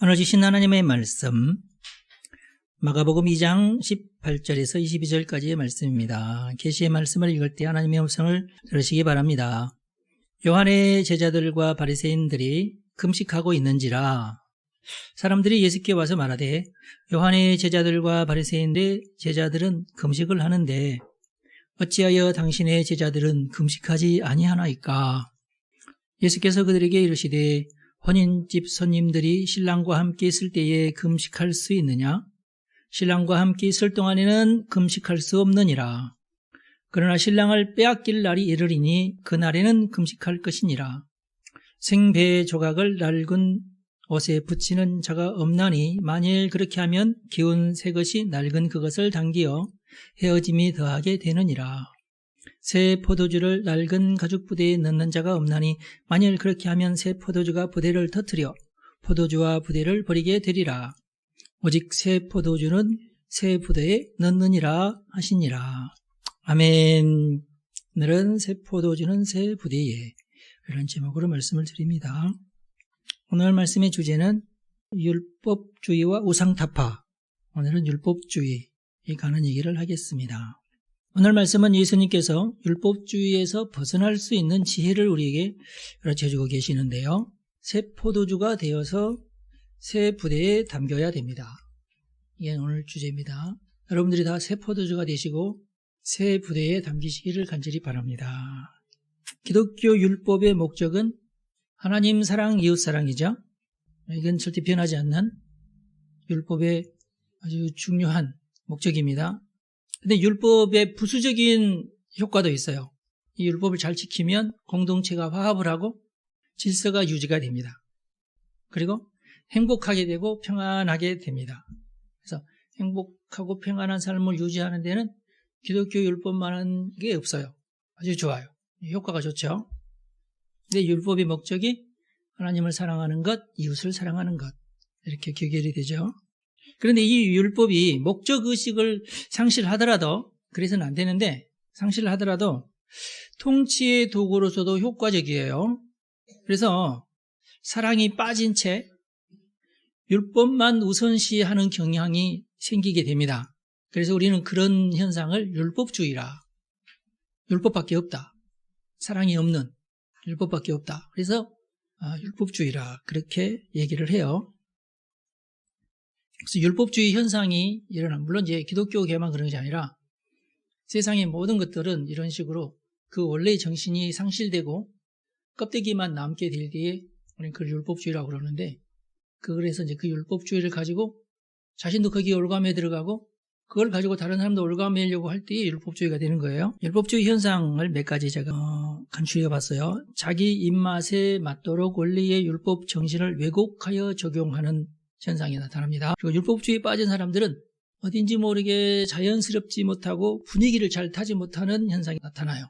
오늘 주신 하나님의 말씀 마가복음 2장 18절에서 22절까지의 말씀입니다. 계시의 말씀을 읽을 때 하나님의 음성을 들으시기 바랍니다. 요한의 제자들과 바리새인들이 금식하고 있는지라 사람들이 예수께 와서 말하되 요한의 제자들과 바리새인의 제자들은 금식을 하는데 어찌하여 당신의 제자들은 금식하지 아니하나이까? 예수께서 그들에게 이르시되 혼인집 손님들이 신랑과 함께 있을 때에 금식할 수 있느냐? 신랑과 함께 있을 동안에는 금식할 수 없느니라. 그러나 신랑을 빼앗길 날이 이르리니 그날에는 금식할 것이니라. 생배 조각을 낡은 옷에 붙이는 자가 없나니 만일 그렇게 하면 기운 새 것이 낡은 그것을 당기어 헤어짐이 더하게 되느니라. 새 포도주를 낡은 가죽 부대에 넣는 자가 없나니 만일 그렇게 하면 새 포도주가 부대를 터뜨려 포도주와 부대를 버리게 되리라. 오직 새 포도주는 새 부대에 넣느니라 하시니라. 아멘. 오늘은 새 포도주는 새 부대에, 이런 제목으로 말씀을 드립니다. 오늘 말씀의 주제는 율법주의와 우상타파. 오늘은 율법주의에 관한 얘기를 하겠습니다. 오늘 말씀은 예수님께서 율법주의에서 벗어날 수 있는 지혜를 우리에게 가르쳐주고 계시는데요. 새 포도주가 되어서 새 부대에 담겨야 됩니다. 이게 오늘 주제입니다. 여러분들이 다 새 포도주가 되시고 새 부대에 담기시기를 간절히 바랍니다. 기독교 율법의 목적은 하나님 사랑, 이웃 사랑이죠. 이건 절대 변하지 않는 율법의 아주 중요한 목적입니다. 근데 율법의 부수적인 효과도 있어요. 이 율법을 잘 지키면 공동체가 화합을 하고 질서가 유지가 됩니다. 그리고 행복하게 되고 평안하게 됩니다. 그래서 행복하고 평안한 삶을 유지하는 데는 기독교 율법만한 게 없어요. 아주 좋아요. 효과가 좋죠. 근데 율법의 목적이 하나님을 사랑하는 것, 이웃을 사랑하는 것, 이렇게 귀결이 되죠. 그런데 이 율법이 목적의식을 상실하더라도, 그래서는 안 되는데 상실하더라도 통치의 도구로서도 효과적이에요. 그래서 사랑이 빠진 채 율법만 우선시하는 경향이 생기게 됩니다. 그래서 우리는 그런 현상을 율법주의라, 율법밖에 없다, 사랑이 없는 율법밖에 없다, 그래서 율법주의라 그렇게 얘기를 해요. 그래서 율법주의 현상이 일어나면, 물론 이제 기독교계만 그런 것이 아니라 세상의 모든 것들은 이런 식으로 그 원래의 정신이 상실되고 껍데기만 남게 될 때에 우리는 그걸 율법주의라고 그러는데, 그래서 이제 그 율법주의를 가지고 자신도 거기에 올가매에 들어가고 그걸 가지고 다른 사람도 올가매려고 할 때에 율법주의가 되는 거예요. 율법주의 현상을 몇 가지 제가 간추려 봤어요. 자기 입맛에 맞도록 원리의 율법 정신을 왜곡하여 적용하는 현상이 나타납니다. 그리고 율법주의에 빠진 사람들은 어딘지 모르게 자연스럽지 못하고 분위기를 잘 타지 못하는 현상이 나타나요.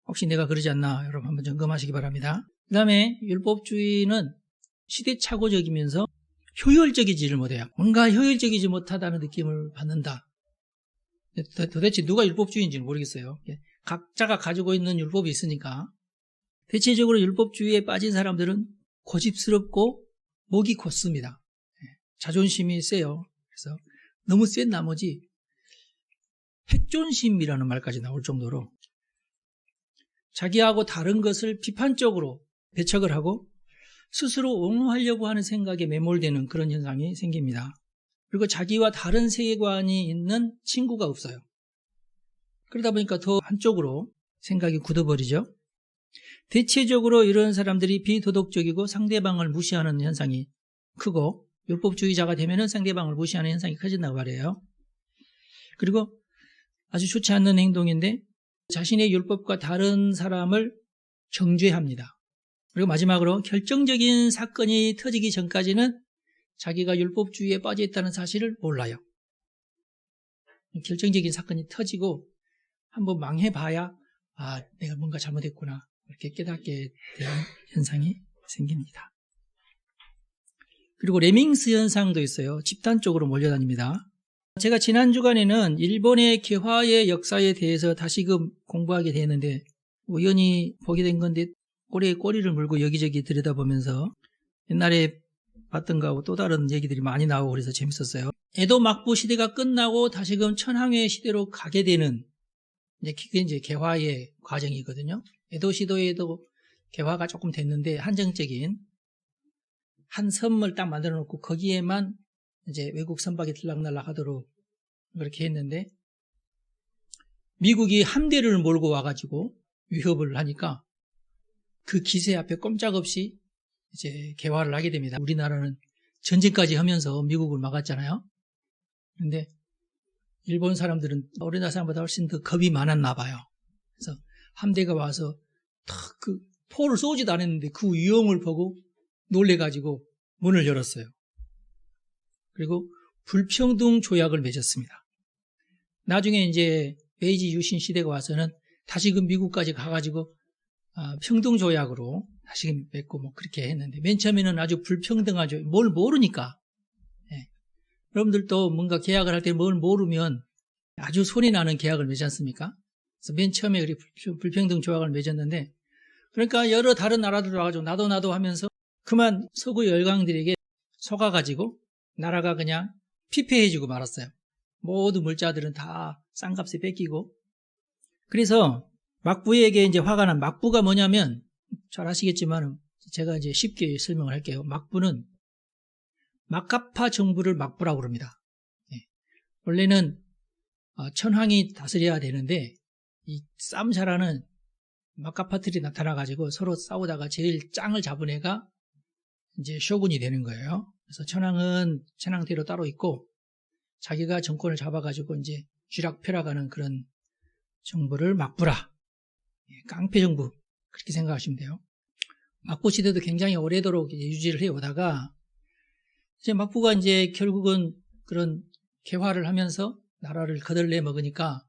혹시 내가 그러지 않나 여러분 한번 점검하시기 바랍니다. 그 다음에 율법주의는 시대착오적이면서 효율적이지를 못해요. 뭔가 효율적이지 못하다는 느낌을 받는다. 도대체 누가 율법주의인지는 모르겠어요. 각자가 가지고 있는 율법이 있으니까. 대체적으로 율법주의에 빠진 사람들은 고집스럽고 목이 곧습니다. 자존심이 세요. 그래서 너무 센 나머지 핵존심이라는 말까지 나올 정도로 자기하고 다른 것을 비판적으로 배척을 하고 스스로 옹호하려고 하는 생각에 매몰되는 그런 현상이 생깁니다. 그리고 자기와 다른 세계관이 있는 친구가 없어요. 그러다 보니까 더 한쪽으로 생각이 굳어버리죠. 대체적으로 이런 사람들이 비도덕적이고 상대방을 무시하는 현상이 크고, 율법주의자가 되면은 상대방을 무시하는 현상이 커진다고 말해요. 그리고 아주 좋지 않는 행동인데 자신의 율법과 다른 사람을 정죄합니다. 그리고 마지막으로 결정적인 사건이 터지기 전까지는 자기가 율법주의에 빠져 있다는 사실을 몰라요. 결정적인 사건이 터지고 한번 망해봐야 내가 뭔가 잘못했구나 이렇게 깨닫게 되는 현상이 생깁니다. 그리고 레밍스 현상도 있어요. 집단적으로 몰려다닙니다. 제가 지난 주간에는 일본의 개화의 역사에 대해서 다시금 공부하게 되었는데 우연히 보게 된 건데 꼬리에 꼬리를 물고 여기저기 들여다보면서 옛날에 봤던 거하고 또 다른 얘기들이 많이 나오고 그래서 재밌었어요. 에도 막부 시대가 끝나고 다시금 천황의 시대로 가게 되는 그게 이제 개화의 과정이거든요. 에도 시도에도 개화가 조금 됐는데 한정적인 한 섬을 딱 만들어 놓고 거기에만 이제 외국 선박이 들락날락 하도록 그렇게 했는데 미국이 함대를 몰고 와가지고 위협을 하니까 그 기세 앞에 꼼짝없이 이제 개화를 하게 됩니다. 우리나라는 전쟁까지 하면서 미국을 막았잖아요. 그런데 일본 사람들은 우리나라 사람보다 훨씬 더 겁이 많았나 봐요. 그래서 함대가 와서 탁 그 포를 쏘지도 않았는데 그 위험을 보고 놀래가지고 문을 열었어요. 그리고 불평등 조약을 맺었습니다. 나중에 이제 메이지 유신 시대가 와서는 다시금 미국까지 가가지고 평등 조약으로 다시금 맺고 뭐 그렇게 했는데 맨 처음에는 아주 불평등하죠. 뭘 모르니까. 예. 여러분들도 뭔가 계약을 할 때 뭘 모르면 아주 손이 나는 계약을 맺지 않습니까? 그래서 맨 처음에 그렇게 불평등 조약을 맺었는데 그러니까 여러 다른 나라들 와가지고 나도 하면서 그만 서구 열강들에게 속아가지고 나라가 그냥 피폐해지고 말았어요. 모든 물자들은 다 싼값에 뺏기고. 그래서 막부에게 이제 화가 난 막부가 뭐냐면 잘 아시겠지만 제가 이제 쉽게 설명을 할게요. 막부는 막가파 정부를 막부라고 그럽니다. 네. 원래는 천황이 다스려야 되는데 이 싸움 잘하는 막가파들이 나타나가지고 서로 싸우다가 제일 짱을 잡은 애가 이제 쇼군이 되는 거예요. 그래서 천황은 천황대로 따로 있고 자기가 정권을 잡아가지고 이제 쥐락펴락하는 그런 정부를 막부라. 깡패 정부. 그렇게 생각하시면 돼요. 막부 시대도 굉장히 오래도록 유지를 해오다가 이제 막부가 이제 결국은 그런 개화를 하면서 나라를 거들내 먹으니까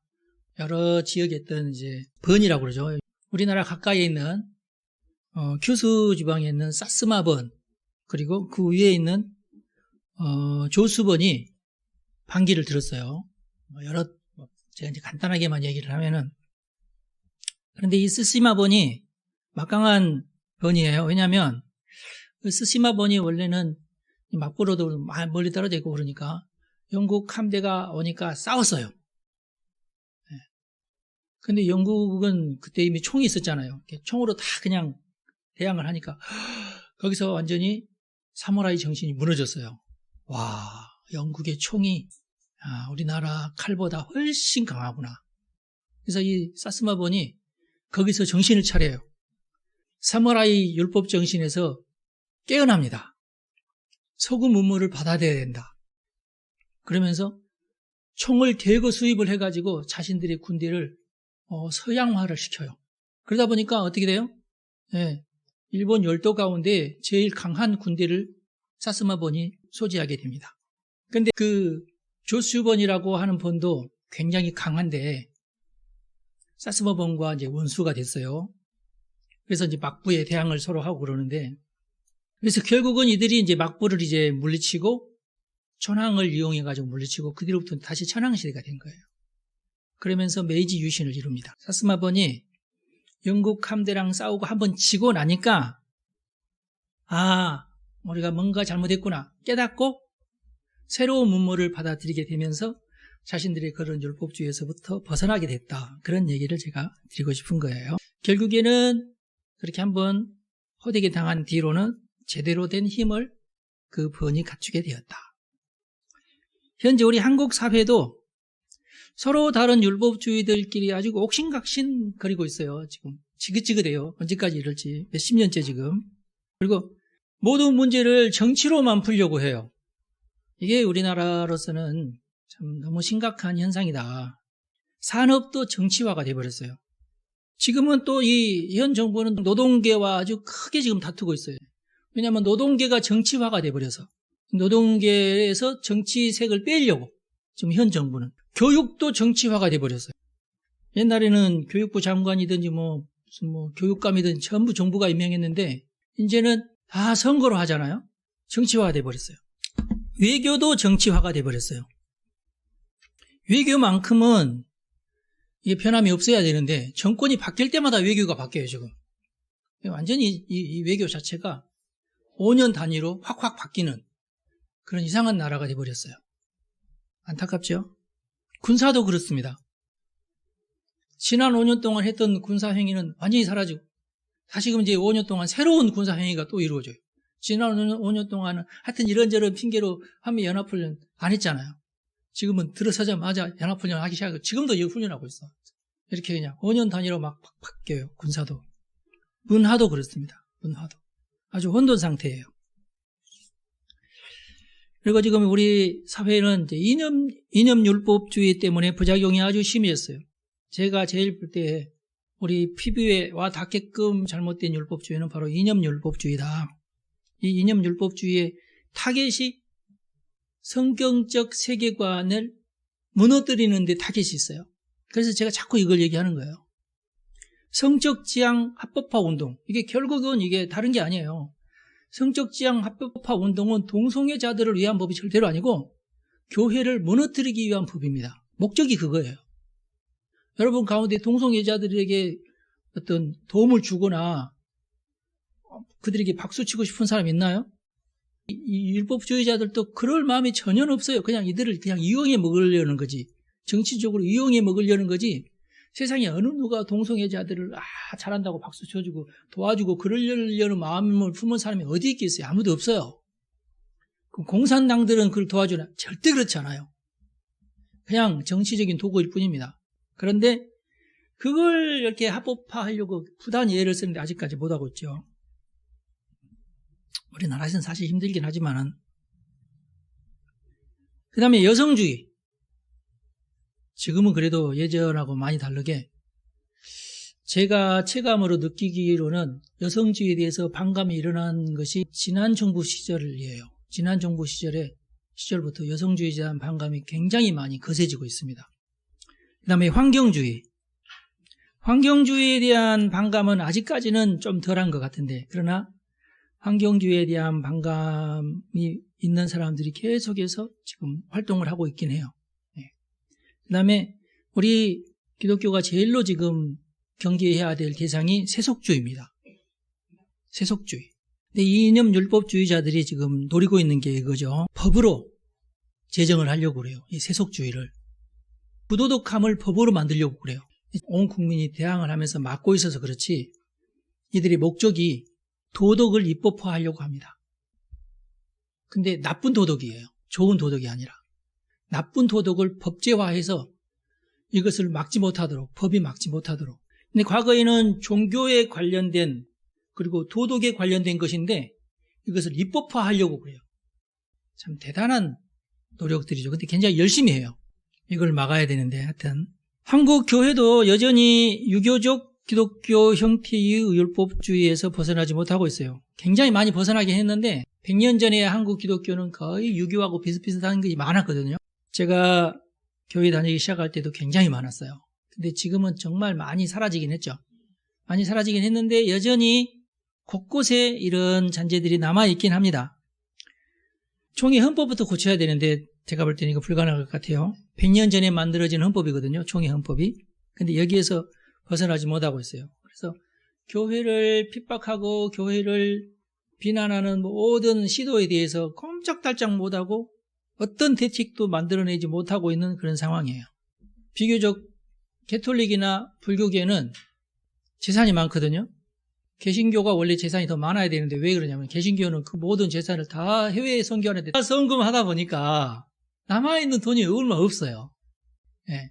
여러 지역에 있던 이제 번이라고 그러죠. 우리나라 가까이에 있는 규수 지방에 있는 사스마 번 그리고 그 위에 있는 조수번이 반기를 들었어요. 제가 이제 간단하게만 얘기를 하면은 그런데 이 스시마 번이 막강한 번이에요. 왜냐하면 그 스시마 번이 원래는 막부로도 멀리 떨어져 있고 그러니까 영국 함대가 오니까 싸웠어요. 근데 영국은 그때 이미 총이 있었잖아요. 총으로 다 그냥 대항을 하니까 거기서 완전히 사무라이 정신이 무너졌어요. 와, 영국의 총이 우리나라 칼보다 훨씬 강하구나. 그래서 이 사스마본이 거기서 정신을 차려요. 사무라이 율법 정신에서 깨어납니다. 서구 문물을 받아들여야 된다. 그러면서 총을 대거 수입을 해가지고 자신들의 군대를 서양화를 시켜요. 그러다 보니까 어떻게 돼요? 네, 일본 열도 가운데 제일 강한 군대를 사스마본이 소지하게 됩니다. 그런데 그 조수번이라고 하는 번도 굉장히 강한데 사스마본과 이제 원수가 됐어요. 그래서 이제 막부에 대항을 서로 하고 그러는데 그래서 결국은 이들이 이제 막부를 이제 물리치고 천황을 이용해가지고 물리치고 그 뒤로부터 다시 천황시대가 된 거예요. 그러면서 메이지 유신을 이룹니다. 사스마본이 영국 함대랑 싸우고 한번 지고 나니까 우리가 뭔가 잘못했구나 깨닫고 새로운 문물을 받아들이게 되면서 자신들의 그런 율법주의에서부터 벗어나게 됐다. 그런 얘기를 제가 드리고 싶은 거예요. 결국에는 그렇게 한번 호되게 당한 뒤로는 제대로 된 힘을 그 번이 갖추게 되었다. 현재 우리 한국 사회도 서로 다른 율법주의들끼리 아주 옥신각신 거리고 있어요. 지금 지긋지긋해요. 언제까지 이럴지 몇십 년째 지금. 그리고 모든 문제를 정치로만 풀려고 해요. 이게 우리나라로서는 참 너무 심각한 현상이다. 산업도 정치화가 돼버렸어요. 지금은 또 이 현 정부는 노동계와 아주 크게 지금 다투고 있어요. 왜냐하면 노동계가 정치화가 돼버려서 노동계에서 정치색을 빼려고 지금 현 정부는 교육도 정치화가 돼버렸어요. 옛날에는 교육부 장관이든지 무슨 교육감이든 전부 정부가 임명했는데 이제는 다 선거로 하잖아요. 정치화가 돼버렸어요. 외교도 정치화가 돼버렸어요. 외교만큼은 이게 변함이 없어야 되는데 정권이 바뀔 때마다 외교가 바뀌어요 지금. 완전히 이 외교 자체가 5년 단위로 확확 바뀌는 그런 이상한 나라가 돼버렸어요. 안타깝죠? 군사도 그렇습니다. 지난 5년 동안 했던 군사행위는 완전히 사라지고 다시금 이제 5년 동안 새로운 군사행위가 또 이루어져요. 지난 5년 동안은 하여튼 이런저런 핑계로 한미연합훈련 안 했잖아요. 지금은 들어서자마자 연합훈련 하기 시작하고 지금도 이 훈련하고 있어. 이렇게 그냥 5년 단위로 막 바뀌어요. 군사도. 문화도 그렇습니다. 문화도. 아주 혼돈 상태예요. 그리고 지금 우리 사회는 이제 이념율법주의 때문에 부작용이 아주 심해졌어요. 제가 제일 볼 때 우리 피부에 와 닿게끔 잘못된 율법주의는 바로 이념율법주의다. 이 이념율법주의의 타겟이 성경적 세계관을 무너뜨리는 데 타겟이 있어요. 그래서 제가 자꾸 이걸 얘기하는 거예요. 성적 지향 합법화 운동. 이게 결국은 이게 다른 게 아니에요. 성적 지향 합법화 운동은 동성애자들을 위한 법이 절대로 아니고 교회를 무너뜨리기 위한 법입니다. 목적이 그거예요. 여러분 가운데 동성애자들에게 어떤 도움을 주거나 그들에게 박수치고 싶은 사람 있나요? 이 율법주의자들도 그럴 마음이 전혀 없어요. 그냥 이들을 그냥 이용해 먹으려는 거지. 정치적으로 이용해 먹으려는 거지. 세상에 어느 누가 동성애자들을 잘한다고 박수 쳐주고 도와주고 그러려는 마음을 품은 사람이 어디 있겠어요? 아무도 없어요. 공산당들은 그걸 도와주나? 절대 그렇지 않아요. 그냥 정치적인 도구일 뿐입니다. 그런데 그걸 이렇게 합법화하려고 부단 예를 쓰는데 아직까지 못하고 있죠. 우리나라에서는 사실 힘들긴 하지만은. 그 다음에 여성주의. 지금은 그래도 예전하고 많이 다르게 제가 체감으로 느끼기로는 여성주의에 대해서 반감이 일어난 것이 지난 정부 시절이에요. 지난 정부 시절부터 여성주의에 대한 반감이 굉장히 많이 거세지고 있습니다. 그 다음에 환경주의. 환경주의에 대한 반감은 아직까지는 좀 덜한 것 같은데 그러나 환경주의에 대한 반감이 있는 사람들이 계속해서 지금 활동을 하고 있긴 해요. 그 다음에 우리 기독교가 제일로 지금 경계해야 될 대상이 세속주의입니다. 세속주의. 근데 이 이념율법주의자들이 지금 노리고 있는 게 이거죠. 법으로 제정을 하려고 그래요. 이 세속주의를. 부도덕함을 법으로 만들려고 그래요. 온 국민이 대항을 하면서 막고 있어서 그렇지 이들의 목적이 도덕을 입법화하려고 합니다. 근데 나쁜 도덕이에요. 좋은 도덕이 아니라. 나쁜 도덕을 법제화해서 이것을 막지 못하도록, 법이 막지 못하도록. 근데 과거에는 종교에 관련된 그리고 도덕에 관련된 것인데 이것을 입법화하려고 그래요. 참 대단한 노력들이죠. 근데 굉장히 열심히 해요. 이걸 막아야 되는데 하여튼 한국 교회도 여전히 유교적 기독교 형태의 율법주의에서 벗어나지 못하고 있어요. 굉장히 많이 벗어나긴 했는데 100년 전에 한국 기독교는 거의 유교하고 비슷비슷한 것이 많았거든요. 제가 교회 다니기 시작할 때도 굉장히 많았어요. 근데 지금은 정말 많이 사라지긴 했죠. 많이 사라지긴 했는데 여전히 곳곳에 이런 잔재들이 남아있긴 합니다. 총회 헌법부터 고쳐야 되는데 제가 볼 때는 이거 불가능할 것 같아요. 100년 전에 만들어진 헌법이거든요. 총회 헌법이. 근데 여기에서 벗어나지 못하고 있어요. 그래서 교회를 핍박하고 교회를 비난하는 모든 시도에 대해서 꼼짝달짝 못하고 어떤 대책도 만들어내지 못하고 있는 그런 상황이에요. 비교적 개톨릭이나 불교계는 재산이 많거든요. 개신교가 원래 재산이 더 많아야 되는데 왜 그러냐면 개신교는 그 모든 재산을 다 해외에 선교하는데 다 선금하다 보니까 남아있는 돈이 얼마 없어요. 예.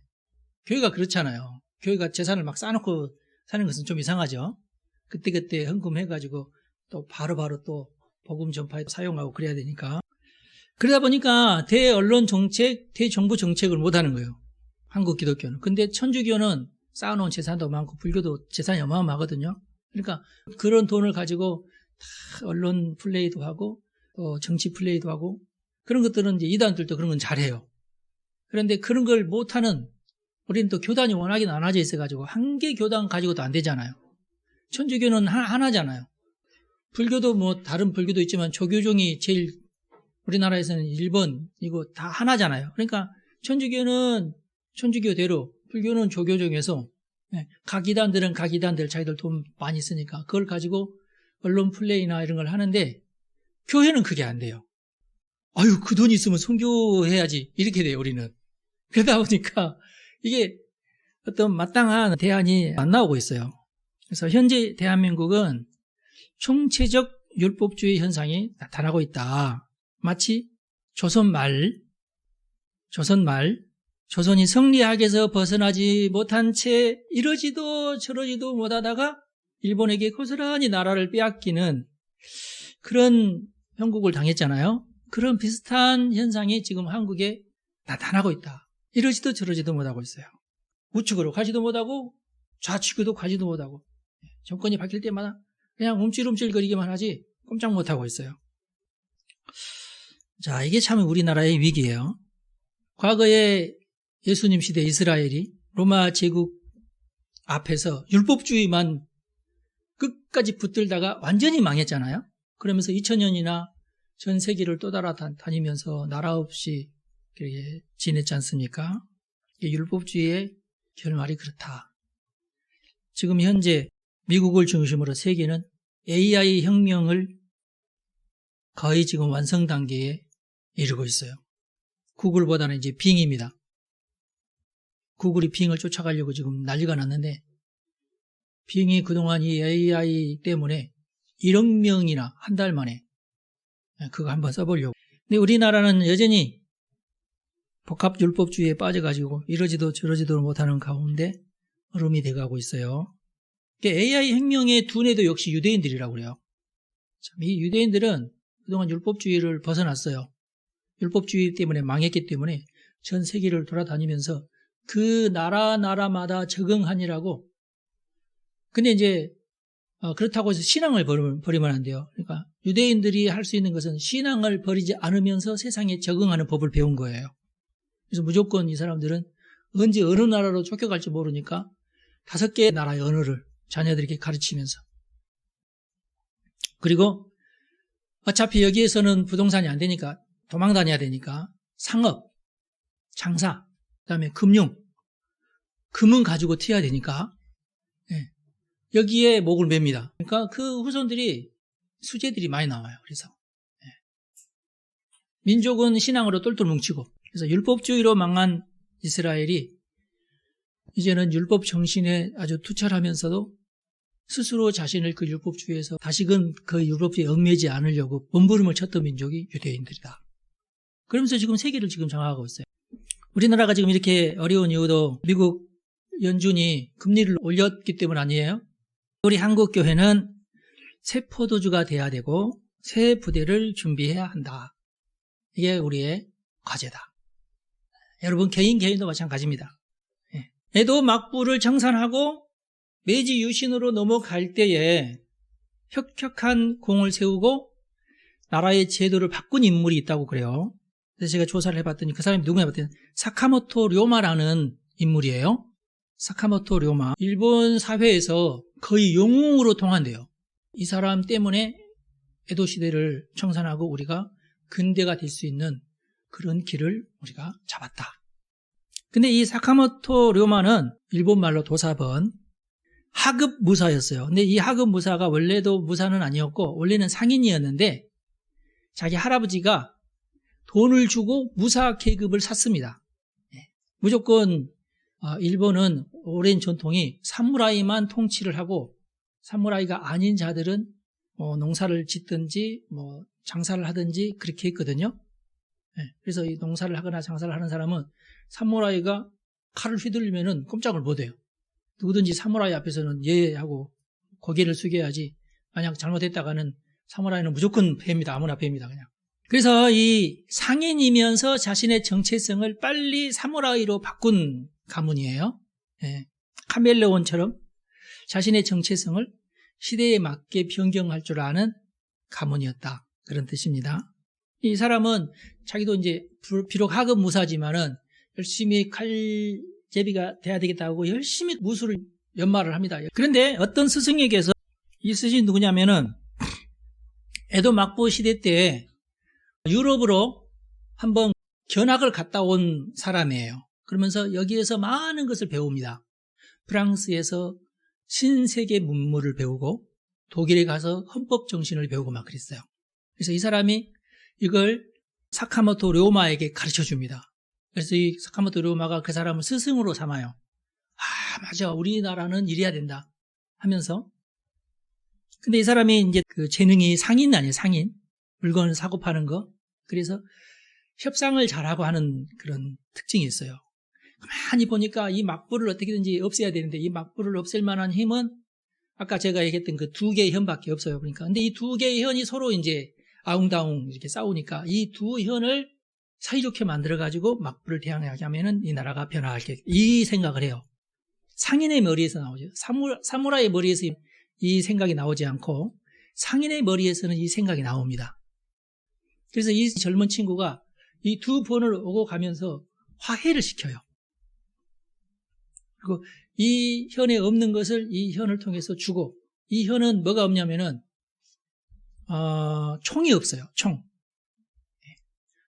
교회가 그렇잖아요. 교회가 재산을 막 쌓아놓고 사는 것은 좀 이상하죠. 그때그때 헌금해가지고 또 바로바로 또 복음 전파에 사용하고 그래야 되니까. 그러다 보니까 대언론 정책, 대정부 정책을 못하는 거예요. 한국 기독교는. 근데 천주교는 쌓아놓은 재산도 많고 불교도 재산이 어마어마하거든요. 그러니까 그런 돈을 가지고 다 언론 플레이도 하고 또 정치 플레이도 하고 그런 것들은 이제 이단들도 그런 건 잘해요. 그런데 그런 걸 못하는 우리는 또 교단이 워낙에 나눠져 있어가지고 한 개 교단 가지고도 안 되잖아요. 천주교는 하나잖아요. 불교도 뭐 다른 불교도 있지만 조교종이 제일 우리나라에서는 1번이고 다 하나잖아요. 그러니까 천주교는 천주교대로 불교는 조교종에서 각 이단들은 각 이단들 자기들 돈 많이 쓰니까 그걸 가지고 언론 플레이나 이런 걸 하는데 교회는 그게 안 돼요. 아유, 그 돈 있으면 선교해야지. 이렇게 돼요, 우리는. 그러다 보니까 이게 어떤 마땅한 대안이 안 나오고 있어요. 그래서 현재 대한민국은 총체적 율법주의 현상이 나타나고 있다. 마치 조선이 성리학에서 벗어나지 못한 채 이러지도 저러지도 못하다가 일본에게 고스란히 나라를 빼앗기는 그런 형국을 당했잖아요. 그런 비슷한 현상이 지금 한국에 나타나고 있다. 이러지도 저러지도 못하고 있어요. 우측으로 가지도 못하고 좌측으로 가지도 못하고 정권이 바뀔 때마다 그냥 움찔움찔거리기만 하지 꼼짝 못하고 있어요. 자, 이게 참 우리나라의 위기예요. 과거에 예수님 시대 이스라엘이 로마 제국 앞에서 율법주의만 끝까지 붙들다가 완전히 망했잖아요. 그러면서 2000년이나 전 세계를 또 따라다니면서 나라 없이 지냈지 않습니까? 율법주의의 결말이 그렇다. 지금 현재 미국을 중심으로 세계는 AI 혁명을 거의 지금 완성 단계에 이르고 있어요. 구글보다는 이제 빙입니다. 구글이 빙을 쫓아가려고 지금 난리가 났는데 빙이 그동안 이 AI 때문에 1억 명이나 한 달 만에 그거 한번 써보려고. 근데 우리나라는 여전히 복합율법주의에 빠져가지고 이러지도 저러지도 못하는 가운데 얼음이 돼가고 있어요. AI 혁명의 두뇌도 역시 유대인들이라고 그래요. 참, 이 유대인들은 그동안 율법주의를 벗어났어요. 율법주의 때문에 망했기 때문에 전 세계를 돌아다니면서 그 나라마다 적응하니라고. 근데 이제 그렇다고 해서 신앙을 버리면 안 돼요. 그러니까 유대인들이 할 수 있는 것은 신앙을 버리지 않으면서 세상에 적응하는 법을 배운 거예요. 그래서 무조건 이 사람들은 언제 어느 나라로 쫓겨갈지 모르니까 5개의 나라의 언어를 자녀들에게 가르치면서. 그리고 어차피 여기에서는 부동산이 안 되니까 도망 다녀야 되니까 상업, 장사, 그다음에 금융, 금은 가지고 튀어야 되니까 여기에 목을 맵니다. 그러니까 그 후손들이 수재들이 많이 나와요. 그래서 민족은 신앙으로 똘똘 뭉치고 그래서 율법주의로 망한 이스라엘이 이제는 율법 정신에 아주 투철하면서도 스스로 자신을 그 율법주의에서 다시금 그 율법주의에 얽매지 않으려고 몸부림을 쳤던 민족이 유대인들이다. 그러면서 지금 세계를 지금 장악하고 있어요. 우리나라가 지금 이렇게 어려운 이유도 미국 연준이 금리를 올렸기 때문 아니에요? 우리 한국교회는 새 포도주가 돼야 되고 새 부대를 준비해야 한다. 이게 우리의 과제다. 여러분 개인도 마찬가지입니다. 애도 막부를 정산하고 매지 유신으로 넘어갈 때에 혁혁한 공을 세우고 나라의 제도를 바꾼 인물이 있다고 그래요. 그래서 제가 조사를 해봤더니 그 사람이 누구냐 봤더니 사카모토 료마라는 인물이에요. 사카모토 료마. 일본 사회에서 거의 영웅으로 통한대요. 이 사람 때문에 에도 시대를 청산하고 우리가 근대가 될 수 있는 그런 길을 우리가 잡았다. 근데 이 사카모토 료마는 일본말로 도사번 하급 무사였어요. 근데 이 하급 무사가 원래도 무사는 아니었고 원래는 상인이었는데 자기 할아버지가 돈을 주고 무사 계급을 샀습니다. 무조건 일본은 오랜 전통이 사무라이만 통치를 하고 사무라이가 아닌 자들은 농사를 짓든지 장사를 하든지 그렇게 했거든요. 그래서 이 농사를 하거나 장사를 하는 사람은 사무라이가 칼을 휘둘리면은 꼼짝을 못해요. 누구든지 사무라이 앞에서는 예하고 고개를 숙여야지. 만약 잘못했다가는 사무라이는 무조건 패입니다. 아무나 패입니다. 그냥. 그래서 이 상인이면서 자신의 정체성을 빨리 사무라이로 바꾼 가문이에요. 카멜레온처럼 자신의 정체성을 시대에 맞게 변경할 줄 아는 가문이었다. 그런 뜻입니다. 이 사람은 자기도 이제 비록 하급 무사지만은 열심히 칼제비가 돼야 되겠다고 열심히 무술을 연마를 합니다. 그런데 어떤 스승에게서 이 스승이 누구냐면은 에도 막부 시대 때 유럽으로 한번 견학을 갔다 온 사람이에요. 그러면서 여기에서 많은 것을 배웁니다. 프랑스에서 신세계 문물을 배우고 독일에 가서 헌법 정신을 배우고 막 그랬어요. 그래서 이 사람이 이걸 사카모토 료마에게 가르쳐 줍니다. 그래서 이 사카모토 료마가 그 사람을 스승으로 삼아요. 아, 맞아. 우리나라는 이래야 된다. 하면서. 근데 이 사람이 이제 그 재능이 상인 아니에요, 상인. 물건을 사고 파는 거. 그래서 협상을 잘하고 하는 그런 특징이 있어요. 가만히 보니까 이 막부를 어떻게든지 없애야 되는데 이 막부를 없앨 만한 힘은 아까 제가 얘기했던 그 두 개의 현밖에 없어요. 그러니까. 근데 이 두 개의 현이 서로 이제 아웅다웅 이렇게 싸우니까 이 두 현을 사이좋게 만들어가지고 막부를 대항하게 하면은 이 나라가 변화할게. 이 생각을 해요. 상인의 머리에서 나오죠. 사무라이의 머리에서 이 생각이 나오지 않고 상인의 머리에서는 이 생각이 나옵니다. 그래서 이 젊은 친구가 이 두 번을 오고 가면서 화해를 시켜요. 그리고 이 현에 없는 것을 이 현을 통해서 주고, 이 현은 뭐가 없냐면은 총이 없어요.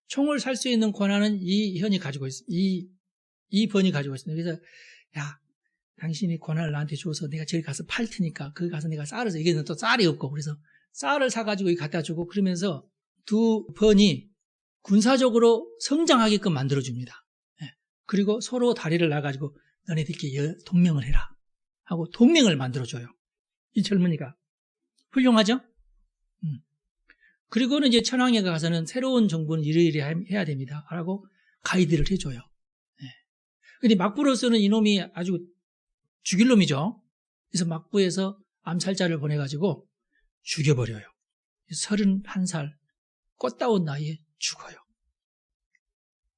총을 살 수 있는 권한은 이 현이 가지고 있어. 이 번이 가지고 있습니다. 그래서 야, 당신이 권한을 나한테 줘서 내가 저기 가서 팔 테니까 거기 가서 내가 쌀을 사. 이게 또 쌀이 없고 그래서 쌀을 사가지고 갖다 주고 그러면서 두 번이 군사적으로 성장하게끔 만들어줍니다. 그리고 서로 다리를 놔가지고 너네들끼리 동맹을 해라 하고 동맹을 만들어줘요. 이 젊은이가. 훌륭하죠? 그리고는 이제 천황에 가서는 새로운 정부는 이러이러 해야 됩니다. 라고 가이드를 해줘요. 근데 막부로서는 이놈이 아주 죽일 놈이죠. 그래서 막부에서 암살자를 보내가지고 죽여버려요. 31살 꽃다운 나이에 죽어요.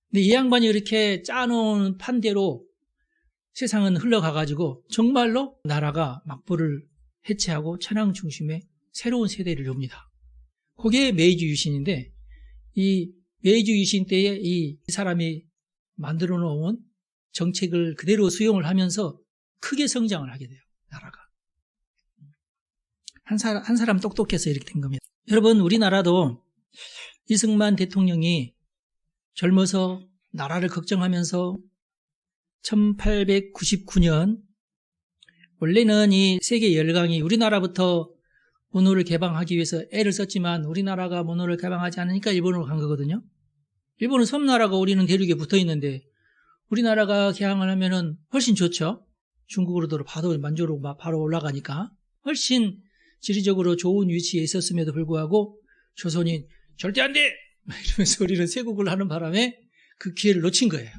근데 이 양반이 이렇게 짜놓은 판대로 세상은 흘러가가지고 정말로 나라가 막부를 해체하고 천황 중심의 새로운 세대를 엽니다. 그게 메이지 유신인데 이 메이지 유신 때에 이 사람이 만들어 놓은 정책을 그대로 수용을 하면서 크게 성장을 하게 돼요. 나라가. 한 사람 똑똑해서 이렇게 된 겁니다. 여러분, 우리나라도 이승만 대통령이 젊어서 나라를 걱정하면서 1899년 원래는 이 세계 열강이 우리나라부터 문호를 개방하기 위해서 애를 썼지만 우리나라가 문호를 개방하지 않으니까 일본으로 간 거거든요. 일본은 섬나라가 우리는 대륙에 붙어 있는데 우리나라가 개항을 하면은 훨씬 좋죠. 중국으로도 바로 만주로 바로 올라가니까 훨씬 지리적으로 좋은 위치에 있었음에도 불구하고 조선이 절대 안 돼! 이러면서 우리는 세국을 하는 바람에 그 기회를 놓친 거예요.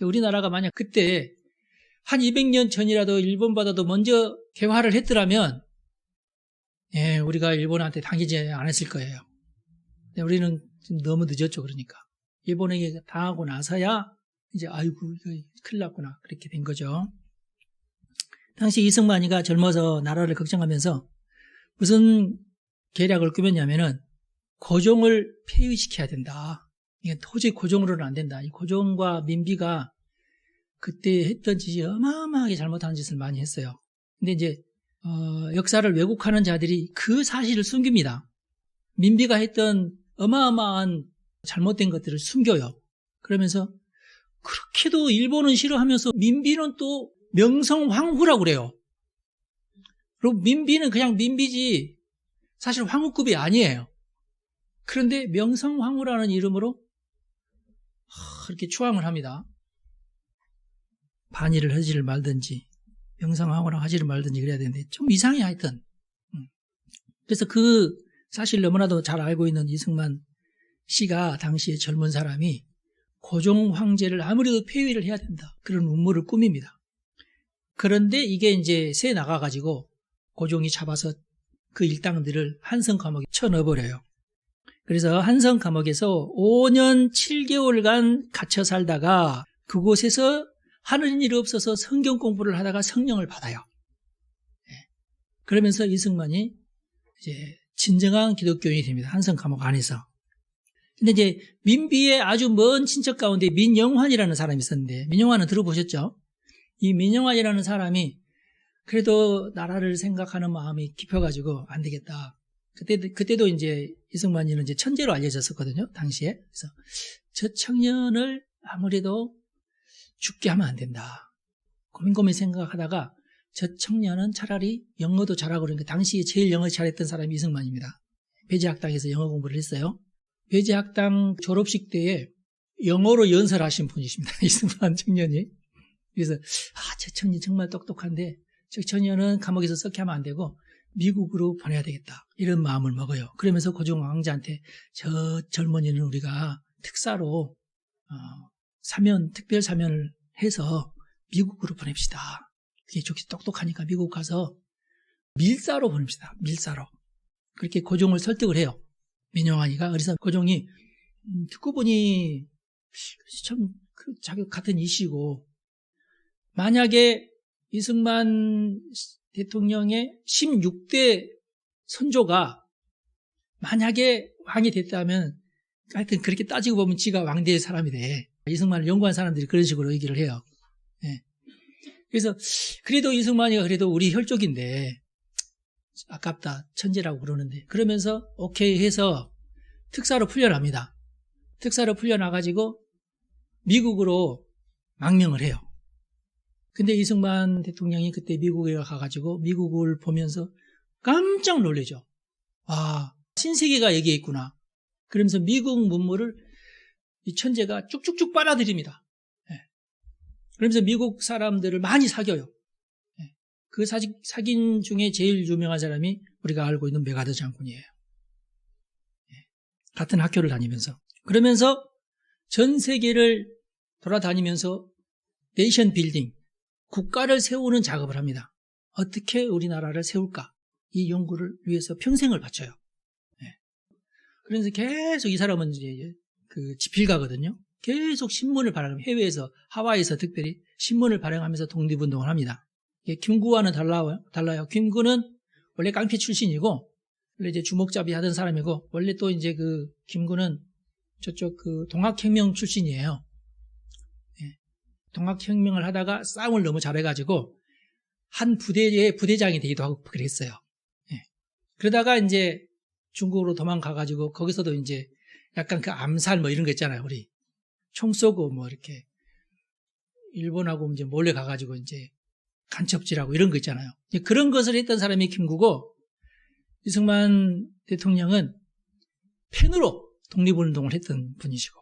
우리나라가 만약 그때 한 200년 전이라도 일본보다도 먼저 개화를 했더라면 우리가 일본한테 당하지 않았을 거예요. 근데 우리는 지금 너무 늦었죠. 그러니까 일본에게 당하고 나서야 이제 아이고 이거 큰일 났구나 그렇게 된 거죠. 당시 이승만이가 젊어서 나라를 걱정하면서 무슨 계략을 꾸몄냐면은 고종을 폐위시켜야 된다. 이게 도저히 고종으로는 안 된다. 이 고종과 민비가 그때 했던 짓이 어마어마하게 잘못한 짓을 많이 했어요. 근데 이제 역사를 왜곡하는 자들이 그 사실을 숨깁니다. 민비가 했던 어마어마한 잘못된 것들을 숨겨요. 그러면서 그렇게도 일본은 싫어하면서 민비는 또 명성황후라고 그래요. 그리고 민비는 그냥 민비지 사실 황후급이 아니에요. 그런데 명성황후라는 이름으로 그렇게 추앙을 합니다. 반의를 하지를 말든지 명성황후라고 하지를 말든지 그래야 되는데 좀 이상해 하여튼. 그래서 그 사실 너무나도 잘 알고 있는 이승만 씨가 당시에 젊은 사람이 고종 황제를 아무래도 폐위를 해야 된다. 그런 음모를 꾸밉니다. 그런데 이게 이제 새 나가가지고 고종이 잡아서 그 일당들을 한성 감옥에 쳐넣어버려요. 그래서 한성 감옥에서 5년 7개월간 갇혀 살다가 그곳에서 하는 일이 없어서 성경 공부를 하다가 성령을 받아요. 그러면서 이승만이 이제 진정한 기독교인이 됩니다. 한성 감옥 안에서. 근데 이제 민비의 아주 먼 친척 가운데 민영환이라는 사람이 있었는데 민영환은 들어보셨죠? 이 민영환이라는 사람이 그래도 나라를 생각하는 마음이 깊어가지고 안 되겠다. 그때도 이제 이승만이는 이제 천재로 알려졌었거든요. 당시에. 그래서 저 청년을 아무래도 죽게 하면 안 된다. 고민 생각하다가 저 청년은 차라리 영어도 잘하고 그러니까 당시에 제일 영어 잘했던 사람이 이승만입니다. 배제학당에서 영어 공부를 했어요. 배제학당 졸업식 때에 영어로 연설하신 분이십니다. 이승만 청년이. 그래서 저 청년 정말 똑똑한데 저 청년은 감옥에서 썩게 하면 안 되고 미국으로 보내야 되겠다. 이런 마음을 먹어요. 그러면서 고종 왕자한테 저 젊은이는 우리가 특사로 특별 사면을 해서 미국으로 보냅시다. 그게 좋게 똑똑하니까 미국 가서 밀사로 보냅시다. 밀사로. 그렇게 고종을 설득을 해요. 민영환이가. 그래서 고종이 듣고 보니 참 자기 같은 이시고 만약에 이승만 대통령의 16대 선조가 만약에 왕이 됐다면 하여튼 그렇게 따지고 보면 지가 왕대의 사람이 돼. 이승만을 연구한 사람들이 그런 식으로 얘기를 해요. 네. 그래서 그래도 이승만이가 그래도 우리 혈족인데 아깝다. 천재라고 그러는데 그러면서 오케이 해서 특사로 풀려납니다. 특사로 풀려나가지고 미국으로 망명을 해요. 근데 이승만 대통령이 그때 미국에 가가지고 미국을 보면서 깜짝 놀라죠. 신세계가 여기에 있구나. 그러면서 미국 문물을 이 천재가 쭉쭉쭉 빨아들입니다. 그러면서 미국 사람들을 많이 사귀어요. 그 사귄 중에 제일 유명한 사람이 우리가 알고 있는 메가더 장군이에요. 같은 학교를 다니면서. 그러면서 전 세계를 돌아다니면서 네이션 빌딩, 국가를 세우는 작업을 합니다. 어떻게 우리나라를 세울까? 이 연구를 위해서 평생을 바쳐요. 그래서 계속 이 사람은 이제 그 집필가거든요. 계속 신문을 발행하면 해외에서 하와이에서 특별히 신문을 발행하면서 독립운동을 합니다. 김구와는 달라요. 김구는 원래 깡패 출신이고 원래 이제 주먹잡이 하던 사람이고 원래 또 이제 그 김구는 저쪽 그 동학혁명 출신이에요. 동학혁명을 하다가 싸움을 너무 잘해가지고 한 부대의 부대장이 되기도 하고 그랬어요. 그러다가 이제 중국으로 도망가가지고 거기서도 이제 약간 그 암살 뭐 이런 거 있잖아요. 우리 총 쏘고 뭐 이렇게 일본하고 이제 몰래 가가지고 이제 간첩질하고 이런 거 있잖아요. 그런 것을 했던 사람이 김구고 이승만 대통령은 펜으로 독립운동을 했던 분이시고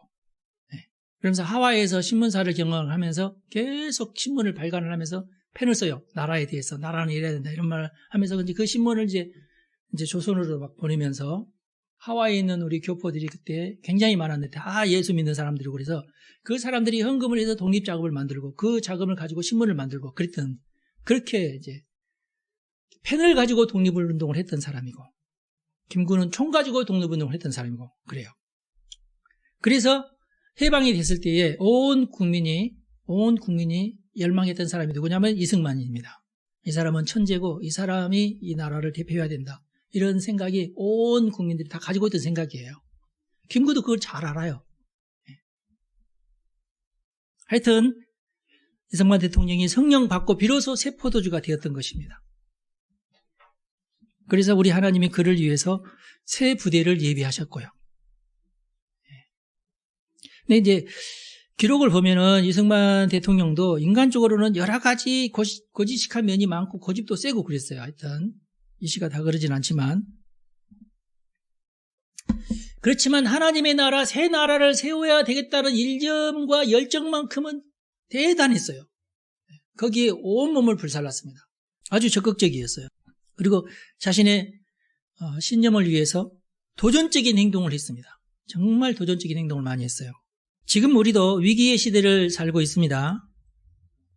그러면서 하와이에서 신문사를 경영하면서 계속 신문을 발간을 하면서 펜을 써요. 나라에 대해서 나라는 이래야 된다 이런 말을 하면서 그 신문을 이제 조선으로 막 보내면서 하와이에 있는 우리 교포들이 그때 굉장히 많았는데 다 예수 믿는 사람들이고 그래서 그 사람들이 헌금을 해서 독립자금을 만들고 그 자금을 가지고 신문을 만들고 그랬던 그렇게 이제 펜을 가지고 독립운동을 했던 사람이고 김구는 총 가지고 독립운동을 했던 사람이고 그래요. 그래서 해방이 됐을 때에 온 국민이 열망했던 사람이 누구냐면 이승만입니다. 이 사람은 천재고 이 사람이 이 나라를 대표해야 된다. 이런 생각이 온 국민들이 다 가지고 있던 생각이에요. 김구도 그걸 잘 알아요. 하여튼 이승만 대통령이 성령 받고 비로소 새 포도주가 되었던 것입니다. 그래서 우리 하나님이 그를 위해서 새 부대를 예비하셨고요. 근데 이제 기록을 보면은 이승만 대통령도 인간적으로는 여러 가지 고지식한 면이 많고 고집도 세고 그랬어요. 하여튼 이 시가 다 그러진 않지만 그렇지만 하나님의 나라 새 나라를 세워야 되겠다는 일념과 열정만큼은 대단했어요. 거기에 온몸을 불살랐습니다. 아주 적극적이었어요. 그리고 자신의 신념을 위해서 도전적인 행동을 했습니다. 정말 도전적인 행동을 많이 했어요. 지금 우리도 위기의 시대를 살고 있습니다.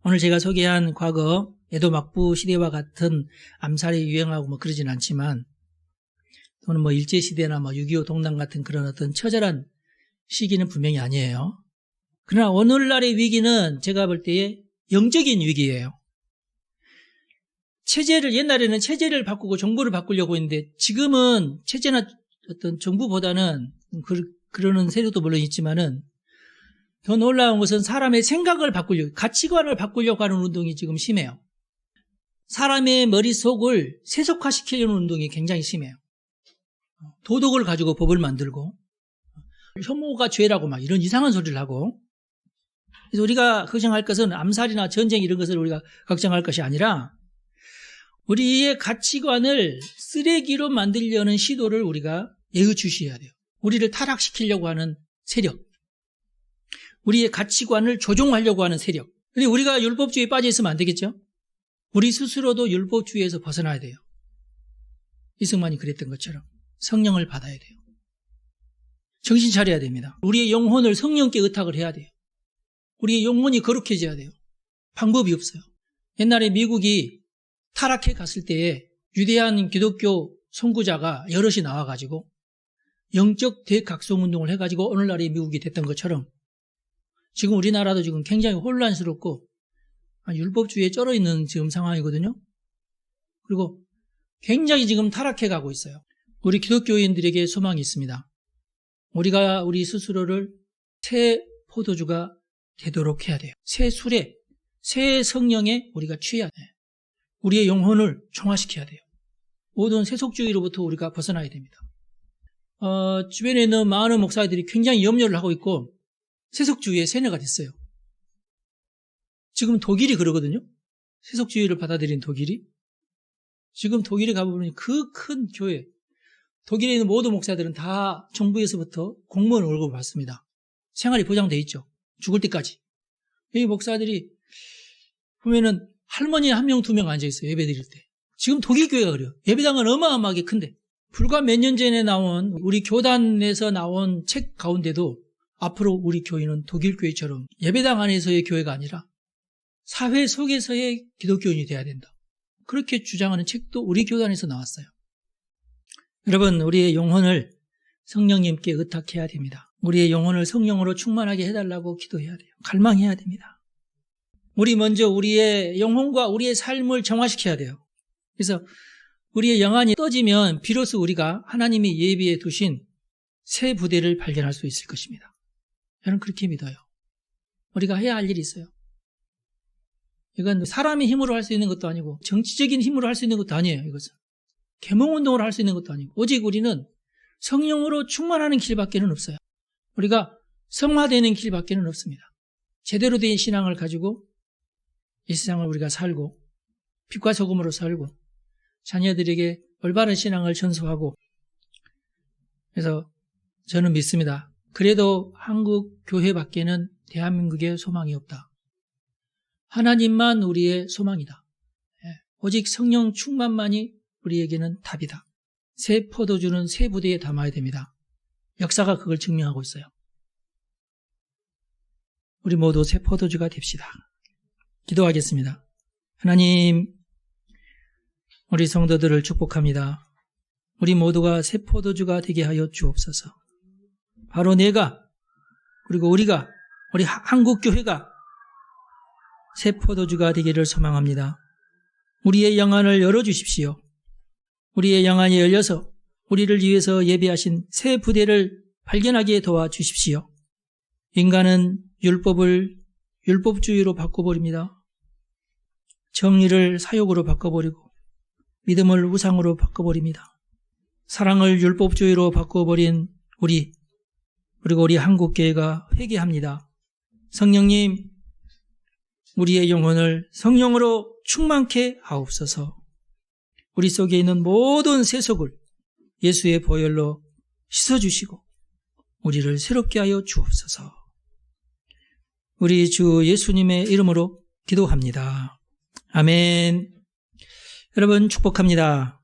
오늘 제가 소개한 과거 에도 막부 시대와 같은 암살이 유행하고 뭐 그러진 않지만 또는 뭐 일제시대나 뭐 6.25 동란 같은 그런 어떤 처절한 시기는 분명히 아니에요. 그러나 오늘날의 위기는 제가 볼 때에 영적인 위기예요. 옛날에는 체제를 바꾸고 정부를 바꾸려고 했는데 지금은 체제나 어떤 정부보다는 그러는 세력도 물론 있지만은 더 놀라운 것은 사람의 생각을 바꾸려고, 가치관을 바꾸려고 하는 운동이 지금 심해요. 사람의 머릿속을 세속화시키려는 운동이 굉장히 심해요. 도덕을 가지고 법을 만들고 혐오가 죄라고 막 이런 이상한 소리를 하고 그래서 우리가 걱정할 것은 암살이나 전쟁 이런 것을 우리가 걱정할 것이 아니라 우리의 가치관을 쓰레기로 만들려는 시도를 우리가 예의주시해야 돼요. 우리를 타락시키려고 하는 세력, 우리의 가치관을 조종하려고 하는 세력. 근데 우리가 율법주의에 빠져 있으면 안 되겠죠? 우리 스스로도 율법주의에서 벗어나야 돼요. 이승만이 그랬던 것처럼 성령을 받아야 돼요. 정신 차려야 됩니다. 우리의 영혼을 성령께 의탁을 해야 돼요. 우리의 영혼이 거룩해져야 돼요. 방법이 없어요. 옛날에 미국이 타락해 갔을 때에 유대한 기독교 선구자가 여럿이 나와가지고 영적 대각성운동을 해가지고 오늘날의 미국이 됐던 것처럼 지금 우리나라도 지금 굉장히 혼란스럽고 율법주의에 쩔어 있는 지금 상황이거든요. 그리고 굉장히 지금 타락해 가고 있어요. 우리 기독교인들에게 소망이 있습니다. 우리가 우리 스스로를 새 포도주가 되도록 해야 돼요. 새 술에, 새 성령에 우리가 취해야 돼요. 우리의 영혼을 정화시켜야 돼요. 모든 세속주의로부터 우리가 벗어나야 됩니다. 주변에 있는 많은 목사들이 굉장히 염려를 하고 있고 세속주의의 세뇌가 됐어요. 지금 독일이 그러거든요. 세속주의를 받아들인 독일이. 지금 독일에 가보면 그 큰 교회, 독일에 있는 모든 목사들은 다 정부에서부터 공무원 월급을 받습니다. 생활이 보장돼 있죠. 죽을 때까지. 이 목사들이 보면은 할머니 한 명, 두 명 앉아있어요. 예배 드릴 때. 지금 독일 교회가 그래요. 예배당은 어마어마하게 큰데. 불과 몇 년 전에 나온 우리 교단에서 나온 책 가운데도 앞으로 우리 교회는 독일 교회처럼 예배당 안에서의 교회가 아니라 사회 속에서의 기독교인이 돼야 된다. 그렇게 주장하는 책도 우리 교단에서 나왔어요. 여러분, 우리의 영혼을 성령님께 의탁해야 됩니다. 우리의 영혼을 성령으로 충만하게 해달라고 기도해야 돼요. 갈망해야 됩니다. 우리 먼저 우리의 영혼과 우리의 삶을 정화시켜야 돼요. 그래서 우리의 영안이 떠지면 비로소 우리가 하나님이 예비해 두신 새 부대를 발견할 수 있을 것입니다. 저는 그렇게 믿어요. 우리가 해야 할 일이 있어요. 이건 사람의 힘으로 할 수 있는 것도 아니고 정치적인 힘으로 할 수 있는 것도 아니에요. 이것은 계몽운동으로 할 수 있는 것도 아니고 오직 우리는 성령으로 충만하는 길밖에는 없어요. 우리가 성화되는 길밖에는 없습니다. 제대로 된 신앙을 가지고 이 세상을 우리가 살고 빛과 소금으로 살고 자녀들에게 올바른 신앙을 전수하고, 그래서 저는 믿습니다. 그래도 한국 교회밖에는 대한민국에 소망이 없다. 하나님만 우리의 소망이다. 오직 성령 충만만이 우리에게는 답이다. 새 포도주는 새 부대에 담아야 됩니다. 역사가 그걸 증명하고 있어요. 우리 모두 새 포도주가 됩시다. 기도하겠습니다. 하나님, 우리 성도들을 축복합니다. 우리 모두가 새 포도주가 되게 하여 주옵소서. 바로 내가, 그리고 우리가, 우리 한국교회가 새 포도주가 되기를 소망합니다. 우리의 영안을 열어주십시오. 우리의 영안이 열려서 우리를 위해서 예비하신 새 부대를 발견하게 도와주십시오. 인간은 율법을 율법주의로 바꿔버립니다. 정의를 사욕으로 바꿔버리고 믿음을 우상으로 바꿔버립니다. 사랑을 율법주의로 바꿔버린 우리, 그리고 우리 한국교회가 회개합니다. 성령님, 우리의 영혼을 성령으로 충만케 하옵소서. 우리 속에 있는 모든 세속을 예수의 보혈로 씻어주시고 우리를 새롭게 하여 주옵소서. 우리 주 예수님의 이름으로 기도합니다. 아멘. 여러분 축복합니다.